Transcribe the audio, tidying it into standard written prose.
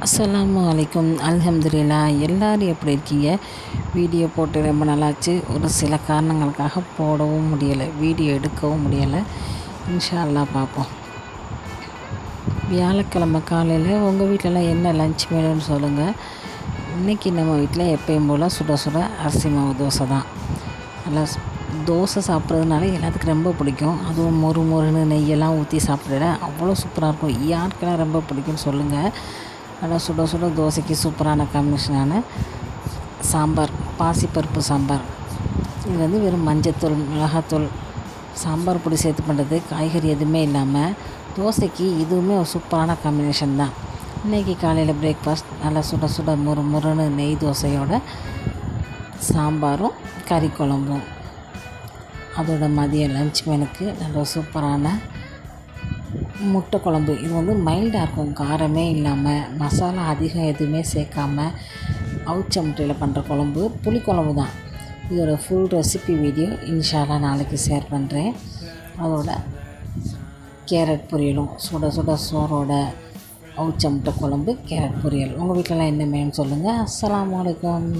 அஸ்ஸலாமு அலைக்கும். அல்ஹம்துலில்லாஹ். எல்லோரும் எப்படி இருக்கீங்க? வீடியோ போட்டு ரொம்ப நல்லாச்சு. ஒரு சில காரணங்களுக்காக போடவும் முடியலை, வீடியோ எடுக்கவும் முடியலை. இன்ஷா அல்லாஹ் பார்ப்போம். வியாழக்கிழமை காலையில் உங்கள் வீட்டிலலாம் என்ன லன்ச் மெனுன்னு சொல்லுங்கள். இன்றைக்கி நம்ம வீட்டில் எப்பயும் போல் சுட சுட அரிசி மாவு தோசை தான். நல்லா தோசை சாப்பிட்றதுனால எல்லாத்துக்கும் ரொம்ப பிடிக்கும். அதுவும் மொறு மொறுன்னு நெய்யெல்லாம் ஊற்றி சாப்பிட அவ்வளோ சூப்பராக இருக்கும். யாருக்கெல்லாம் ரொம்ப பிடிக்கும்னு சொல்லுங்கள். நல்லா சுட சுட தோசைக்கு சூப்பரான காம்பினேஷனான சாம்பார், பாசிப்பருப்பு சாம்பார். இது வந்து வெறும் மஞ்சத்தூள், மிளகாத்தூள், சாம்பார் பொடி சேர்த்து பண்ணுறது, காய்கறி எதுவுமே இல்லாமல் தோசைக்கு இதுவுமே ஒரு சூப்பரான காம்பினேஷன் தான். இன்றைக்கி காலையில் பிரேக்ஃபாஸ்ட் நல்லா சுட சுட முறுன்னு நெய் தோசையோட சாம்பாரும் கறி குழம்பும். அதோட மதியம் லன்ச் மெனுக்கு நல்ல சூப்பரான முட்டை குழம்பு. இது வந்து மைல்டாக இருக்கும், காரமே இல்லாமல், மசாலா அதிகம் எதுவுமே சேர்க்காமல் அவிச்ச முட்டையில் பண்ணுற குழம்பு, புளிக்குழம்பு தான். இதோட ஃபுல் ரெசிபி வீடியோ இன்ஷா அல்லாஹ் நாளைக்கு ஷேர் பண்ணுறேன். அதோட கேரட் பொரியலும், சுட சுட சோறோட அவிச்ச முட்டை குழம்பு, கேரட் பொரியல். உங்கள் வீட்டிலலாம் என்ன மெனுன்னு சொல்லுங்கள். அஸ்ஸலாமு அலைக்கும்.